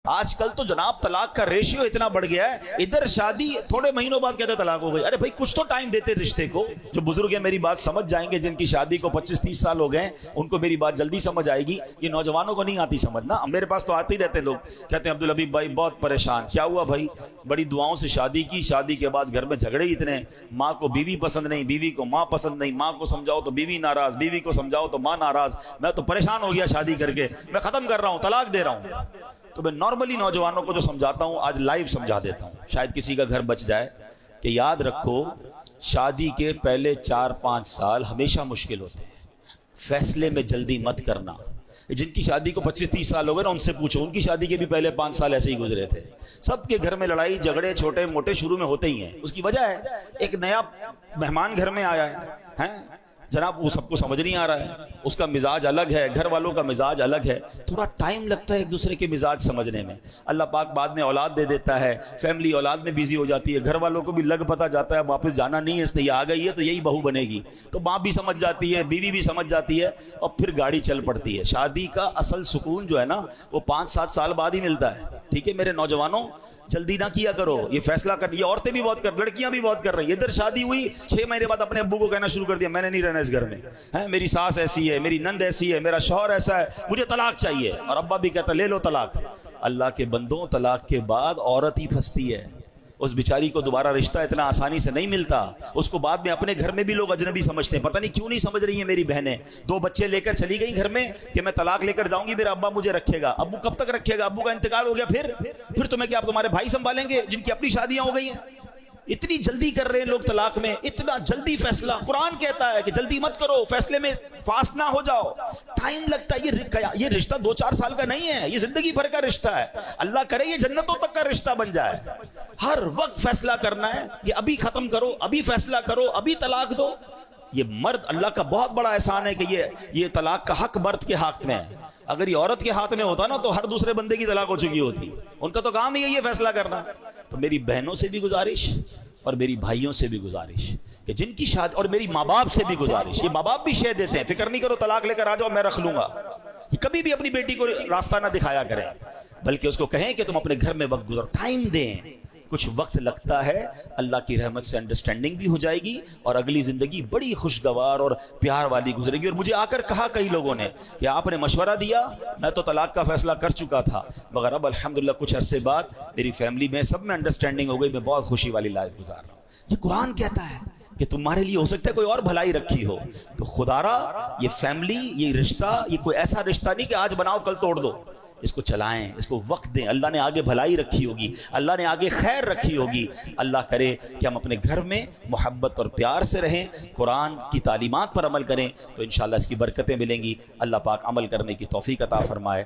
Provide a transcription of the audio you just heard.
آج کل تو جناب طلاق کا ریشیو اتنا بڑھ گیا ہے، ادھر شادی تھوڑے مہینوں بعد کہتے طلاق ہو گئی۔ ارے بھائی کچھ تو ٹائم دیتے رشتے کو۔ جو بزرگ ہیں میری بات سمجھ جائیں گے، جن کی شادی کو 25-30 سال ہو گئے ان کو میری بات جلدی سمجھ آئے گی۔ یہ نوجوانوں کو نہیں آتی سمجھنا۔ میرے پاس تو آتے ہی رہتے لوگ، کہتے ہیں عبدالحبیب بھائی بہت پریشان۔ کیا ہوا بھائی؟ بڑی دعاؤں سے شادی کی، شادی کے بعد گھر میں جھگڑے اتنے، ماں کو بیوی پسند نہیں، بیوی کو ماں پسند نہیں، ماں کو سمجھاؤ تو بیوی ناراض، بیوی کو سمجھاؤ تو ماں ناراض۔ میں تو پریشان ہو گیا شادی کر کے، میں ختم کر رہا ہوں، طلاق دے رہا ہوں۔ تو میں نارملی نوجوانوں کو جو سمجھاتا ہوں آج لائیو سمجھا دیتا ہوں، شاید کسی کا گھر بچ جائے، کہ یاد رکھو شادی کے پہلے 4-5 سال ہمیشہ مشکل ہوتے ہیں۔ فیصلے میں جلدی مت کرنا۔ جن کی شادی کو 25-30 سال ہو گئے نا، ان سے پوچھو، ان کی شادی کے بھی پہلے 5 سال ایسے ہی گزرے تھے۔ سب کے گھر میں لڑائی جھگڑے چھوٹے موٹے شروع میں ہوتے ہی ہیں۔ اس کی وجہ ہے ایک نیا مہمان گھر میں آیا ہے، جناب وہ سب کو سمجھ نہیں آ رہا ہے، اس کا مزاج الگ ہے، گھر والوں کا مزاج الگ ہے، تھوڑا ٹائم لگتا ہے ایک دوسرے کے مزاج سمجھنے میں۔ اللہ پاک بعد میں اولاد دے دیتا ہے، فیملی اولاد میں بیزی ہو جاتی ہے، گھر والوں کو بھی لگ پتہ جاتا ہے واپس جانا نہیں ہے، اس نے یہ آ گئی ہے تو یہی بہو بنے گی، تو ماں بھی سمجھ جاتی ہے، بیوی بھی سمجھ جاتی ہے، اور پھر گاڑی چل پڑتی ہے۔ شادی کا اصل سکون جو ہے نا وہ 5-7 سال بعد ہی ملتا ہے۔ ٹھیک ہے میرے نوجوانوں، جلدی نہ کیا کرو، یہ فیصلہ کر، یہ عورتیں بھی بہت کر، لڑکیاں بھی بہت کر رہی ہیں۔ ادھر شادی ہوئی 6 مہینے بعد اپنے ابو کو کہنا شروع کر دیا میں نے نہیں رہنا اس گھر میں، میری ساس ایسی ہے، میری نند ایسی ہے، میرا شوہر ایسا ہے، مجھے طلاق چاہیے، اور ابا بھی کہتا لے لو طلاق۔ اللہ کے بندوں، طلاق کے بعد عورت ہی پھنستی ہے، اس بیچاری کو دوبارہ رشتہ اتنا آسانی سے نہیں ملتا، اس کو بعد میں اپنے گھر میں بھی لوگ اجنبی سمجھتے ہیں۔ پتہ نہیں کیوں نہیں سمجھ رہی ہیں میری بہنیں، 2 بچے لے کر چلی گئی گھر میں کہ میں طلاق لے کر جاؤں گی، میرا ابا مجھے رکھے گا۔ ابو کب تک رکھے گا؟ ابو کا انتقال ہو گیا، پھر تمہیں کیا تمہارے بھائی سنبھالیں گے جن کی اپنی شادیاں ہو گئی ہیں؟ اتنی جلدی کر رہے ہیں لوگ طلاق میں، اتنا جلدی فیصلہ۔ قرآن کہتا ہے کہ جلدی مت کرو، فیصلے میں فاسٹ نہ ہو جاؤ، ٹائم لگتا ہے۔ یہ رشتہ 2-4 سال کا نہیں ہے، یہ زندگی بھر کا رشتہ ہے۔ اللہ کرے یہ جنتوں تک کا رشتہ بن جائے۔ ہر وقت فیصلہ کرنا ہے کہ ابھی ختم کرو، ابھی فیصلہ کرو، ابھی طلاق دو۔ یہ مرد، اللہ کا بہت بڑا احسان ہے کہ یہ طلاق کا حق مرد کے ہاتھ میں ہے۔ اگر یہ عورت کے ہاتھ میں ہوتا نا تو ہر دوسرے بندے کی طلاق ہو چکی ہوتی۔ ان کا تو کام ہی ہے یہ فیصلہ کرنا۔ تو میری بہنوں سے بھی گزارش اور میری بھائیوں سے بھی گزارش کہ جن کی شادی، اور میری ماں باپ سے بھی گزارش، یہ ماں باپ بھی شے دیتے ہیں، فکر نہیں کرو طلاق لے کر آ جاؤ میں رکھ لوں گا، کبھی بھی اپنی بیٹی کو راستہ نہ دکھایا کریں، بلکہ اس کو کہیں کہ تم اپنے گھر میں وقت گزارو، ٹائم دیں۔ کچھ وقت لگتا ہے، اللہ کی رحمت سے انڈرسٹینڈنگ بھی ہو جائے گی اور اگلی زندگی بڑی خوشگوار اور پیار والی گزرے گی۔ اور مجھے آ کر کہا کئی لوگوں نے کہ آپ نے مشورہ دیا، میں تو طلاق کا فیصلہ کر چکا تھا، مگر اب الحمدللہ کچھ عرصے بعد میری فیملی میں سب میں انڈرسٹینڈنگ ہو گئی، میں بہت خوشی والی لائف گزار رہا ہوں۔ یہ قرآن کہتا ہے کہ تمہارے لیے ہو سکتا ہے کوئی اور بھلائی رکھی ہو، تو خدا را یہ فیملی، یہ رشتہ، یہ کوئی ایسا رشتہ نہیں کہ آج بناؤ کل توڑ دو، اس کو چلائیں، اس کو وقت دیں۔ اللہ نے آگے بھلائی رکھی ہوگی، اللہ نے آگے خیر رکھی ہوگی۔ اللہ کرے کہ ہم اپنے گھر میں محبت اور پیار سے رہیں، قرآن کی تعلیمات پر عمل کریں، تو انشاءاللہ اس کی برکتیں ملیں گی۔ اللہ پاک عمل کرنے کی توفیق عطا فرمائے۔